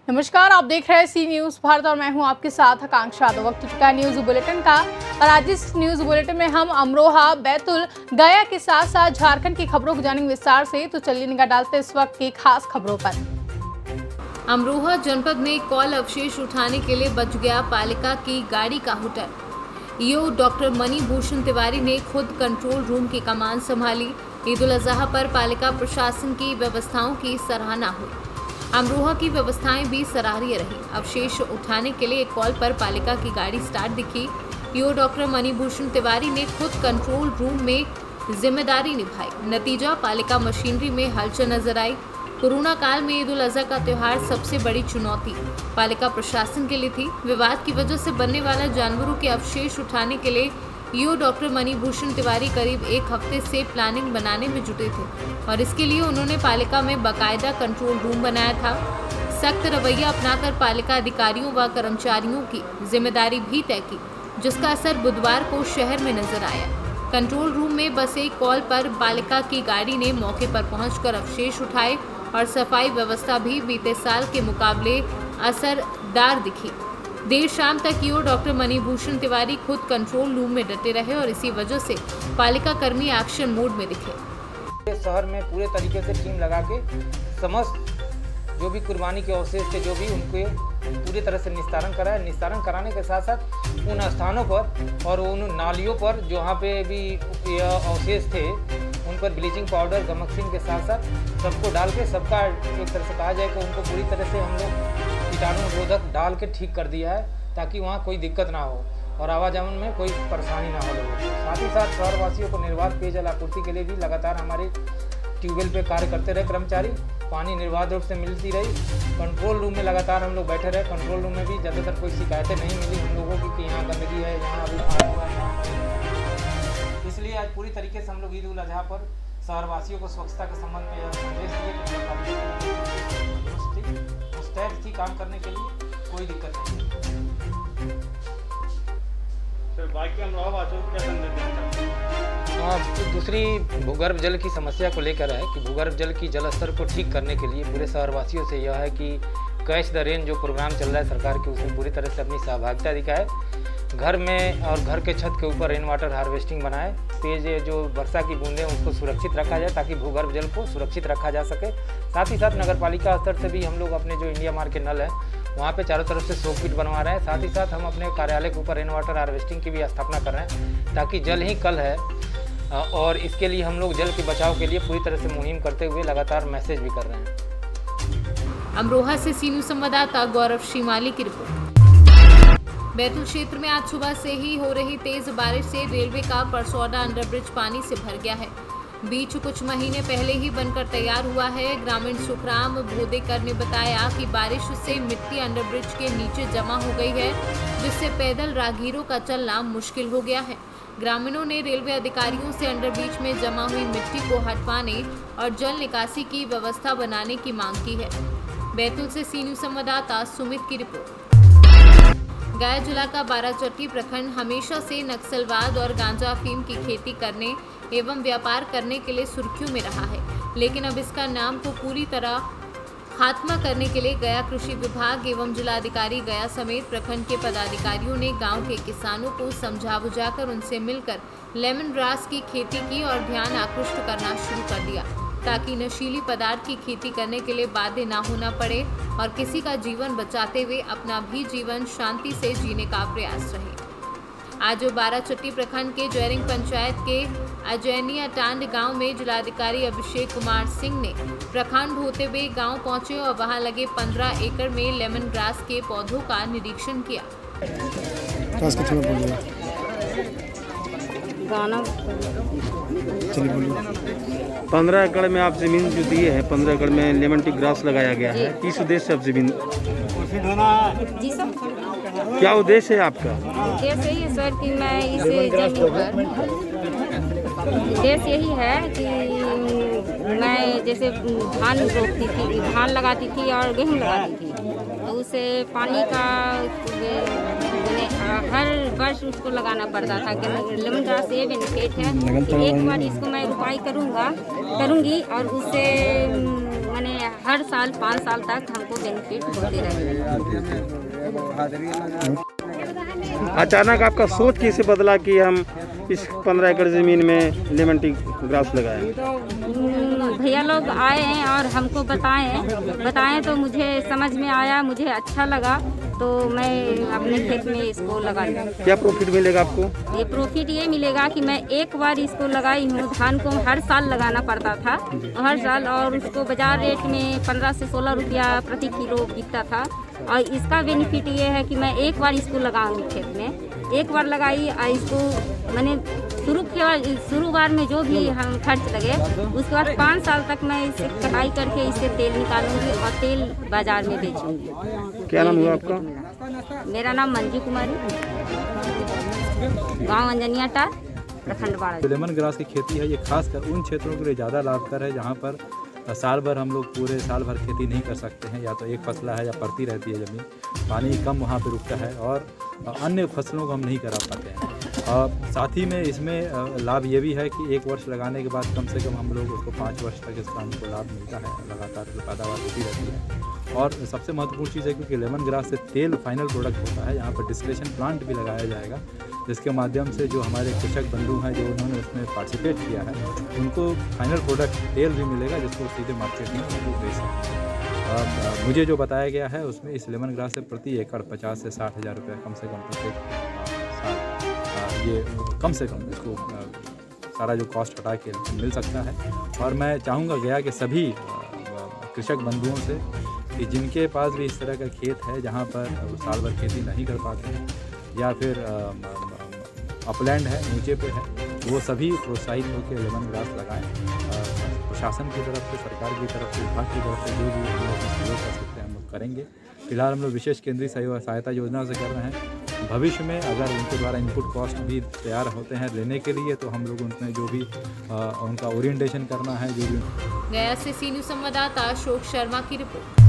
नमस्कार, आप देख रहे हैं सी न्यूज़ भारत और मैं हूं आपके साथ आकांक्षा। तो वक्त चुका है न्यूज़ बुलेटिन का और आज इस न्यूज़ बुलेटिन में हम अमरोहा, बैतूल, गया के साथ साथ झारखंड की खबरों को जानेंगे विस्तार से। तो चलिए निगाह डालते इस वक्त की खास खबरों पर। अमरोहा जनपद में कॉल अवशेष उठाने के लिए बच गया पालिका की गाड़ी का हुटर। ईओ डॉक्टर मणि भूषण तिवारी ने खुद कंट्रोल रूम की कमान संभाली। ईद उल अजहा पर पालिका प्रशासन की व्यवस्थाओं की सराहना हुई। अमरोहा की व्यवस्थाएं भी सराहनीय रही। अवशेष उठाने के लिए एक कॉल पर पालिका की गाड़ी स्टार्ट दिखी। ईओ डॉक्टर मणि भूषण तिवारी ने खुद कंट्रोल रूम में जिम्मेदारी निभाई। नतीजा, पालिका मशीनरी में हलचल नजर आई। कोरोना काल में ईद उल अजहा का त्योहार सबसे बड़ी चुनौती पालिका प्रशासन के लिए थी। विवाद की वजह से बनने वाला जानवरों के अवशेष उठाने के लिए ईओ डॉक्टर मणि भूषण तिवारी करीब एक हफ्ते से प्लानिंग बनाने में जुटे थे और इसके लिए उन्होंने पालिका में बाकायदा कंट्रोल रूम बनाया था। सख्त रवैया अपनाकर पालिका अधिकारियों व कर्मचारियों की जिम्मेदारी भी तय की, जिसका असर बुधवार को शहर में नजर आया। कंट्रोल रूम में बस एक कॉल पर पालिका की गाड़ी ने मौके पर पहुंचकर अवशेष उठाए और सफाई व्यवस्था भी बीते साल के मुकाबले असरदार दिखी। देर शाम तक ईओ डॉक्टर मणि भूषण तिवारी खुद कंट्रोल रूम में डटे रहे और इसी वजह से पालिका कर्मी एक्शन मोड में दिखे। शहर में पूरे तरीके से टीम लगा के समस्त जो भी कुर्बानी के अवशेष थे, जो भी उनके पूरी तरह से निस्तारण कराया। निस्तारण कराने के साथ साथ उन स्थानों पर और उन नालियों पर जहाँ पे भी यह अवशेष थे उन पर ब्लीचिंग पाउडर, गमकसीन के साथ साथ सबको डाल के सबका एक तरह से कहा जाए कि उनको पूरी तरह से हम लोग कीटाणु रोधक डाल के ठीक कर दिया है, ताकि वहाँ कोई दिक्कत ना हो और आवाजाही में कोई परेशानी ना हो लोगों को। साथ ही साथ शहरवासियों को निर्बाध पेयजल आपूर्ति के लिए भी लगातार हमारे ट्यूबवेल पे कार्य करते रहे कर्मचारी। पानी निर्बाध रूप से मिलती रही। कंट्रोल रूम में लगातार हम लोग बैठे रहे। कंट्रोल रूम में भी ज़्यादातर कोई शिकायतें नहीं मिली हम लोगों की कि यहाँ गंदगी है, यहाँ अभी पानी हुआ है। इसलिए आज पूरी तरीके से हम लोग ईद उल अजहा पर शहरवासियों को स्वच्छता के संबंध में यह संदेश दिए कि मुस्तैद थी काम करने के लिए, कोई दिक्कत नहीं है। बाकी अमरोहा वासियों को क्या संदेश देना चाहते हैं? दूसरी भूगर्भ जल की समस्या को लेकर है कि भूगर्भ जल की जल स्तर को ठीक करने के लिए पूरे शहरवासियों से यह है कि कैच द रेन जो प्रोग्राम चल रहा है सरकार के, उसमें पूरी तरह से अपनी सहभागिता दिखाए। घर में और घर के छत के ऊपर रेन वाटर हार्वेस्टिंग बनाए। तेज जो वर्षा की बूंदें उसको सुरक्षित रखा जाए ताकि भूगर्भ जल को सुरक्षित रखा जा सके। साथ ही साथ नगर पालिका स्तर से भी हम लोग अपने जो इंडिया मार्ट के नल है वहाँ पे चारों तरफ से सोक पिट बनवा रहे हैं। साथ ही साथ हम अपने कार्यालय के ऊपर रेन वाटर हार्वेस्टिंग की भी स्थापना कर रहे हैं ताकि जल ही कल है और इसके लिए हम लोग जल के बचाव के लिए पूरी तरह से मुहिम करते हुए लगातार मैसेज भी कर रहे हैं। अमरोहा से सी न्यूज़ संवाददाता गौरव श्रीमाली की रिपोर्ट। बैतूल क्षेत्र में आज सुबह से ही हो रही तेज बारिश से रेलवे का परसौदा अंडरब्रिज पानी से भर गया है। बीच कुछ महीने पहले ही बनकर तैयार हुआ है। ग्रामीण सुखराम भोदेकर ने बताया कि बारिश से मिट्टी अंडरब्रिज के नीचे जमा हो गई है, जिससे पैदल राहगीरों का चलना मुश्किल हो गया है। ग्रामीणों ने रेलवे अधिकारियों से अंडरब्रिज में जमा हुई मिट्टी को हटवाने और जल निकासी की व्यवस्था बनाने की मांग की है। बैतूल से सी न्यूज़ संवाददाता सुमित की रिपोर्ट। गया जिला का बाराचट्टी प्रखंड हमेशा से नक्सलवाद और गांजा अफीम की खेती करने एवं व्यापार करने के लिए सुर्खियों में रहा है, लेकिन अब इसका नाम को पूरी तरह खात्मा करने के लिए गया कृषि विभाग एवं जिलाधिकारी गया समेत प्रखंड के पदाधिकारियों ने गांव के किसानों को समझा बुझाकर उनसे मिलकर लेमन ग्रास की खेती की और ध्यान आकृष्ट करना शुरू कर दिया, ताकि नशीली पदार्थ की खेती करने के लिए बाध्य ना होना पड़े और किसी का जीवन बचाते हुए अपना भी जीवन शांति से जीने का प्रयास रहे। आज बाराचट्टी प्रखंड के जयरिंग पंचायत के अजैनिया टांड गांव में जिलाधिकारी अभिषेक कुमार सिंह ने प्रखंड होते हुए गांव पहुंचे और वहां लगे 15 एकड़ में लेमन ग्रास के पौधों का निरीक्षण किया। 15 एकड़ में आप जमीन जो दी है, 15 एकड़ में लेमन टी ग्रास लगाया गया है, किस उद्देश्य से आप जमीन? जी सर, क्या उद्देश्य है आपका? उद्देश्य यही है सर कि मैं इस जमीन पर उद्देश्य यही है कि मैं जैसे धान रोपती थी, धान लगाती थी और गेहूँ लगाती थी, तो उसे पानी का हर वर्ष उसको लगाना पड़ता था कि लेमन ग्रास से ये बेनिफिट है कि एक बार इसको मैं रोपाई करूँगी और उससे मैंने हर साल 5 साल तक हमको बेनिफिट होते रहेगा। अचानक आपका सोच कैसे बदला कि हम इस 15 एकड़ ज़मीन में लेमन टी ग्रास लगाएं? भैया लोग आए हैं और हमको बताएं तो मुझे समझ में आया, मुझे अच्छा लगा, तो मैं अपने खेत में इसको लगा लूँ। क्या प्रॉफिट मिलेगा आपको? ये प्रॉफिट ये मिलेगा कि मैं एक बार इसको लगाई हूँ। धान को हर साल लगाना पड़ता था, हर साल, और उसको बाजार रेट में 15 से 16 रुपया प्रति किलो बिकता था। और इसका बेनिफिट ये है कि मैं एक बार इसको लगाऊंगी खेत में, एक बार लगाई और इसको मैंने शुरू बार में जो भी हम खर्च लगे उसके बाद 5 साल तक मैं इसे कटाई करके इससे तेल निकालूंगी और तेल बाजार में बेचूंगी। क्या नाम हुआ आपका? मेरा नाम मंजू कुमारी, गांव अंजनिया टार, प्रखंड बाड़ा। लेमन ग्रास की खेती है, ये खासकर उन क्षेत्रों के लिए ज़्यादा लाभकर है जहाँ पर साल भर हम लोग पूरे साल भर खेती नहीं कर सकते हैं, या तो एक फसल है या पड़ती रहती है ज़मीन, पानी कम वहाँ पे रुकता है और अन्य फसलों को हम नहीं करा पाते हैं। साथ ही में इसमें लाभ ये भी है कि 1 वर्ष लगाने के बाद कम से कम हम लोग उसको 5 वर्ष तक इसका हमको लाभ मिलता है, लगातार पैदावार होती रहती है। और सबसे महत्वपूर्ण चीज़ है क्योंकि लेमन ग्रास से तेल फाइनल प्रोडक्ट होता है, यहाँ पर डिस्टिलेशन प्लांट भी लगाया जाएगा, जिसके माध्यम से जो हमारे कृषक बंधु हैं जो उन्होंने उसमें पार्टिसिपेट किया है उनको फाइनल प्रोडक्ट तेल भी मिलेगा, जिसको सीधे मार्केट में बेच सकते हैं। मुझे जो बताया गया है उसमें इस लेमन ग्रास से प्रति एकड़ 50 से 60 हज़ार रुपये कम से कम प्रत्येक साल ये कम से कम इसको सारा जो कॉस्ट हटा के मिल सकता है। और मैं चाहूँगा गया कि सभी कृषक बंधुओं से कि जिनके पास भी इस तरह का खेत है जहाँ पर साल भर खेती नहीं कर पाते हैं या फिर अपलैंड है, नीचे पे है, वो सभी प्रोत्साहित होकर लेमन ग्रास लगाएं। प्रशासन की तरफ से, सरकार की तरफ से, विभाग की तरफ से जो भी हम लोग सहयोग कर सकते हैं हम लोग करेंगे। फिलहाल हम लोग विशेष केंद्रीय सहायता योजना से कर रहे हैं। भविष्य में अगर उनके द्वारा इनपुट कॉस्ट भी तैयार होते हैं लेने के लिए तो हम लोग उनमें जो भी उनका ओरिएंटेशन करना है जो भी। गया से सी न्यूज़ संवाददाता अशोक शर्मा की रिपोर्ट।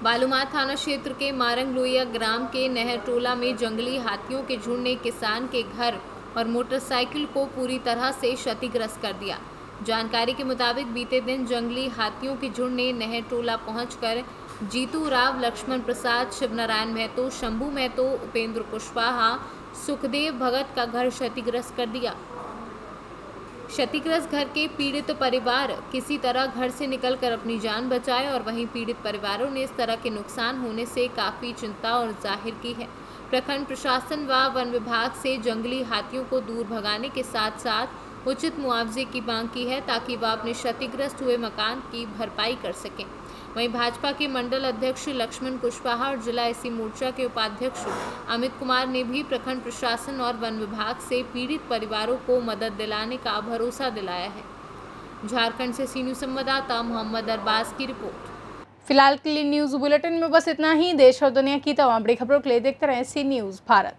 बालूमाथ थाना क्षेत्र के मारंग लोहिया ग्राम के नहर टोला में जंगली हाथियों के झुंड ने किसान के घर और मोटरसाइकिल को पूरी तरह से क्षतिग्रस्त कर दिया। जानकारी के मुताबिक बीते दिन जंगली हाथियों के झुंड ने नहर टोला पहुंचकर जीतू राव, लक्ष्मण प्रसाद, शिवनारायण महतो, शंभू महतो, उपेंद्र कुशवाहा, सुखदेव भगत का घर क्षतिग्रस्त कर दिया। क्षतिग्रस्त घर के पीड़ित परिवार किसी तरह घर से निकलकर अपनी जान बचाए और वहीं पीड़ित परिवारों ने इस तरह के नुकसान होने से काफ़ी चिंता और जाहिर की है। प्रखंड प्रशासन व वन विभाग से जंगली हाथियों को दूर भगाने के साथ साथ उचित मुआवजे की मांग की है ताकि वह अपने क्षतिग्रस्त हुए मकान की भरपाई कर सकें। वहीं भाजपा के मंडल अध्यक्ष लक्ष्मण कुशवाहा और जिला एससी मोर्चा के उपाध्यक्ष अमित कुमार ने भी प्रखंड प्रशासन और वन विभाग से पीड़ित परिवारों को मदद दिलाने का भरोसा दिलाया है। झारखंड से सी न्यूज़ संवाददाता मोहम्मद अरबाज की रिपोर्ट। फिलहाल के लिए न्यूज़ बुलेटिन में बस इतना ही। देश और दुनिया की तमाम बड़ी खबरों के लिए देखते रहें सी न्यूज़ भारत।